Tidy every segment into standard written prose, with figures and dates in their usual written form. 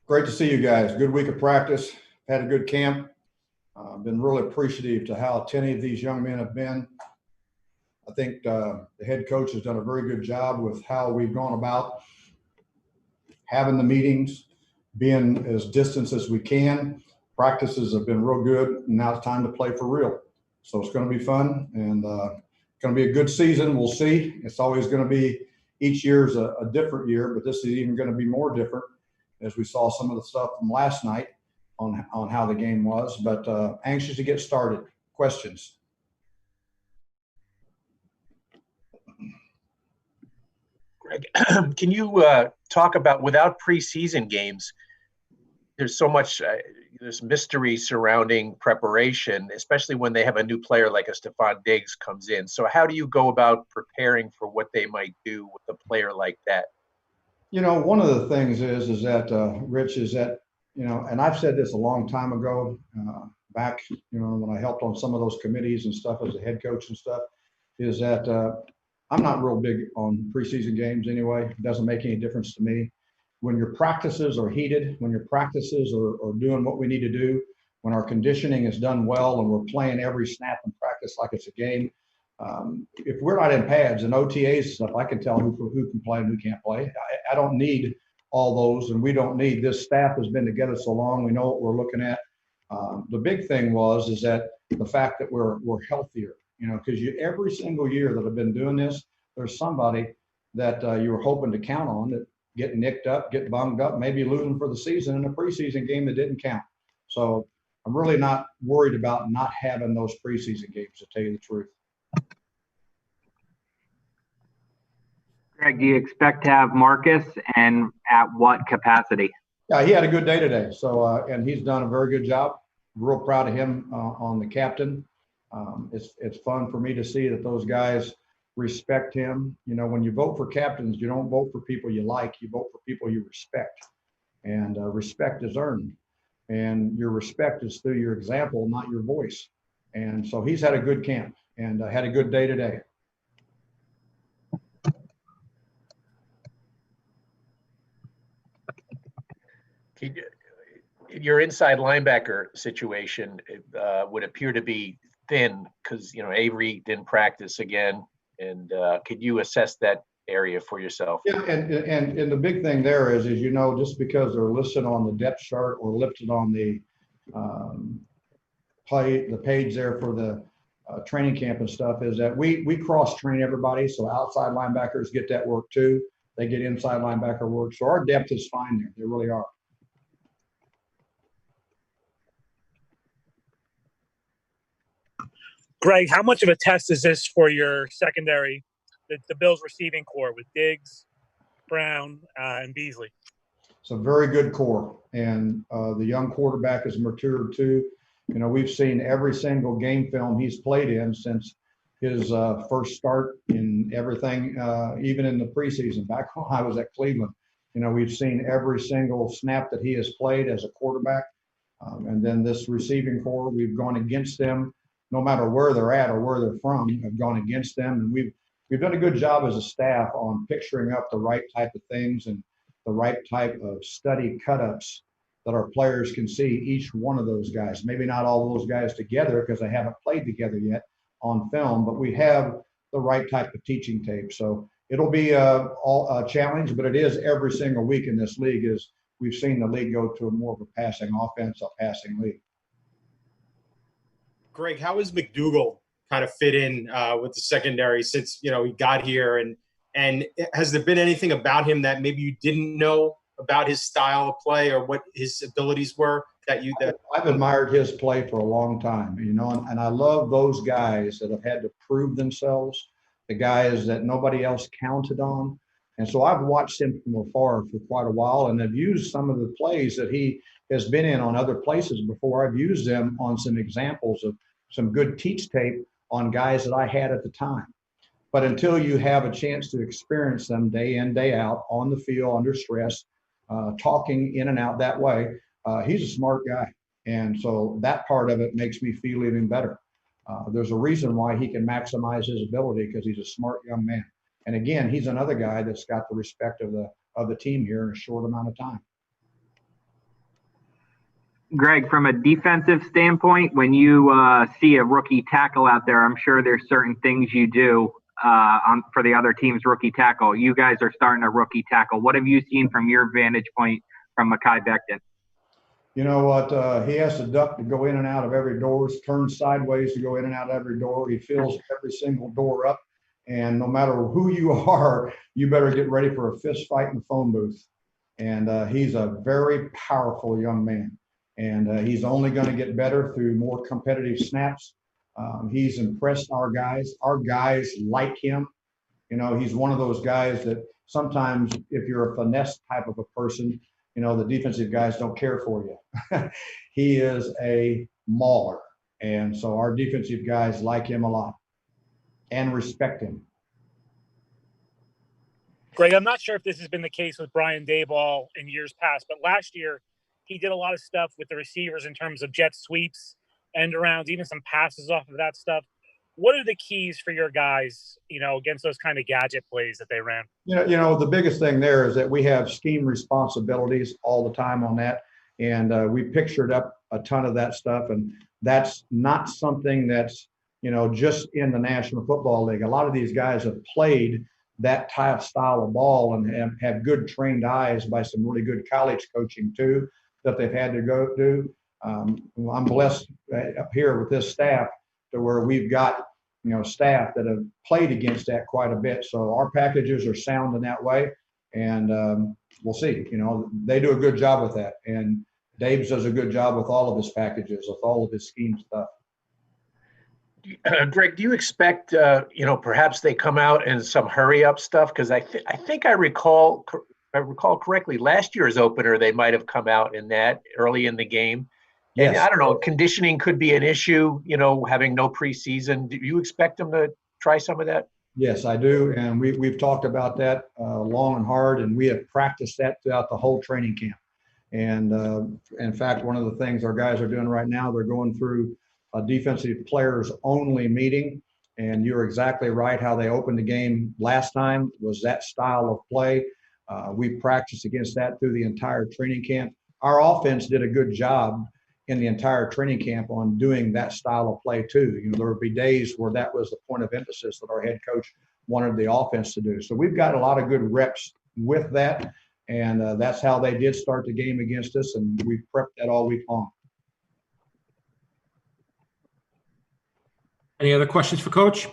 Great to see you guys. Good week of practice. Had a good camp. Been really appreciative to how attentive these young men have been. I think the head coach has done a very good job with how we've gone about having the meetings, being as distant as we can. Practices have been real good, and now it's time to play for real. So it's going to be fun, and it's going to be a good season. We'll see. It's always going to be, each year is a different year, but this is even going to be more different as we saw some of the stuff from last night on how the game was. But anxious to get started. Questions? Greg, can you talk about, without preseason games, there's so much there's mystery surrounding preparation, especially when they have a new player like a Stephon Diggs comes in. So how do you go about preparing for what they might do with a player like that? You know, one of the things is that, Rich, is that, and I've said this a long time ago, back, when I helped on some of those committees and stuff as a head coach and stuff, is that I'm not real big on preseason games anyway. It doesn't make any difference to me. When your practices are heated, when your practices are doing what we need to do, when our conditioning is done well and we're playing every snap in practice like it's a game, if we're not in pads and OTAs and stuff, I can tell who can play and who can't play. I don't need all those, and we don't need, this staff has been together so long, we know what we're looking at. The big thing is that the fact that we're healthier, because every single year that I've been doing this, there's somebody that you were hoping to count on that get nicked up, get bunged up, maybe losing for the season in a preseason game that didn't count. So I'm really not worried about not having those preseason games, to tell you the truth. Greg, do you expect to have Marcus, and at what capacity? Yeah, he had a good day today. So, and he's done a very good job. Real proud of him on the captain. It's fun for me to see that those guys respect him. When you vote for captains, you don't vote for people you like, you vote for people you respect. And respect is earned. And your respect is through your example, not your voice. And so he's had a good camp and had a good day today. Your inside linebacker situation would appear to be thin because, Avery didn't practice again. And could you assess that area for yourself? Yeah, and the big thing there is just because they're listed on the depth chart or listed on the page there for the training camp and stuff, is that we cross-train everybody. So outside linebackers get that work too. They get inside linebacker work. So our depth is fine there. They really are. Greg, how much of a test is this for your secondary, the Bills receiving core with Diggs, Brown, and Beasley? It's a very good core, and the young quarterback is matured too. We've seen every single game film he's played in since his first start in everything, even in the preseason. Back when I was at Cleveland, we've seen every single snap that he has played as a quarterback. And then this receiving core, we've gone against them. No matter where they're at or where they're from, have gone against them. And we've done a good job as a staff on picturing up the right type of things and the right type of study cut-ups that our players can see each one of those guys. Maybe not all those guys together because they haven't played together yet on film, but we have the right type of teaching tape. So it'll be a challenge, but it is every single week in this league. Is we've seen the league go to more of a passing offense, a passing league. Greg, how has McDougal kind of fit in with the secondary since he got here, and has there been anything about him that maybe you didn't know about his style of play or what his abilities were that I've admired his play for a long time, and I love those guys that have had to prove themselves, the guys that nobody else counted on. And so I've watched him from afar for quite a while, and I've used some of the plays that he has been in on other places before. I've used them on some examples of some good teach tape on guys that I had at the time. But until you have a chance to experience them day in, day out, on the field, under stress, talking in and out that way, he's a smart guy. And so that part of it makes me feel even better. There's a reason why he can maximize his ability, because he's a smart young man. And again, he's another guy that's got the respect of the team here in a short amount of time. Gregg, from a defensive standpoint, when you see a rookie tackle out there, I'm sure there's certain things you do for the other team's rookie tackle. You guys are starting a rookie tackle. What have you seen from your vantage point from Mekhi Becton? You know what? He has to duck to go in and out of every door, turn sideways to go in and out of every door. He fills every single door up. And no matter who you are, you better get ready for a fist fight in the phone booth. And he's a very powerful young man. And he's only going to get better through more competitive snaps. He's impressed our guys. Our guys like him. You know, he's one of those guys that sometimes if you're a finesse type of a person, you know, the defensive guys don't care for you. He is a mauler. And so our defensive guys like him a lot and respect him. Gregg, I'm not sure if this has been the case with Brian Daboll in years past, but last year he did a lot of stuff with the receivers in terms of jet sweeps, end arounds, even some passes off of that stuff. What are the keys for your guys, you know, against those kind of gadget plays that they ran? You know, the biggest thing there is that we have scheme responsibilities all the time on that. And we pictured up a ton of that stuff. And that's not something that's, you know, just in the National Football League. A lot of these guys have played that type of style of ball and have good trained eyes by some really good college coaching too that they've had to go do. I'm blessed up here with this staff to where we've got, you know, staff that have played against that quite a bit. So our packages are sound in that way. And we'll see, you know, they do a good job with that. And Dave's does a good job with all of his packages, with all of his scheme stuff. Gregg, do you expect, you know, perhaps they come out in some hurry up stuff? Because I think I recall correctly, last year's opener, they might have come out in that early in the game. Yes. And I don't know, conditioning could be an issue, you know, having no preseason. Do you expect them to try some of that? Yes, I do. And we've talked about that long and hard, and we have practiced that throughout the whole training camp. And in fact, one of the things our guys are doing right now, they're going through a defensive players only meeting. And you're exactly right. How they opened the game last time was that style of play. We practiced against that through the entire training camp. Our offense did a good job in the entire training camp on doing that style of play too. You know, there would be days where that was the point of emphasis that our head coach wanted the offense to do. So we've got a lot of good reps with that. And that's how they did start the game against us. And we prepped that all week long. Any other questions for Coach?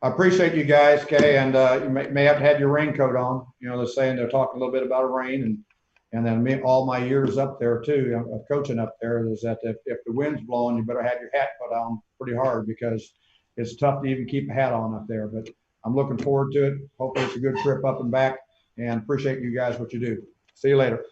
I appreciate you guys, Kay, and you may have to have your raincoat on. You know, they're saying they're talking a little bit about rain, and then all my years up there too, of coaching up there, is that if the wind's blowing, you better have your hat put on pretty hard because it's tough to even keep a hat on up there. But I'm looking forward to it. Hopefully it's a good trip up and back, and appreciate you guys what you do. See you later.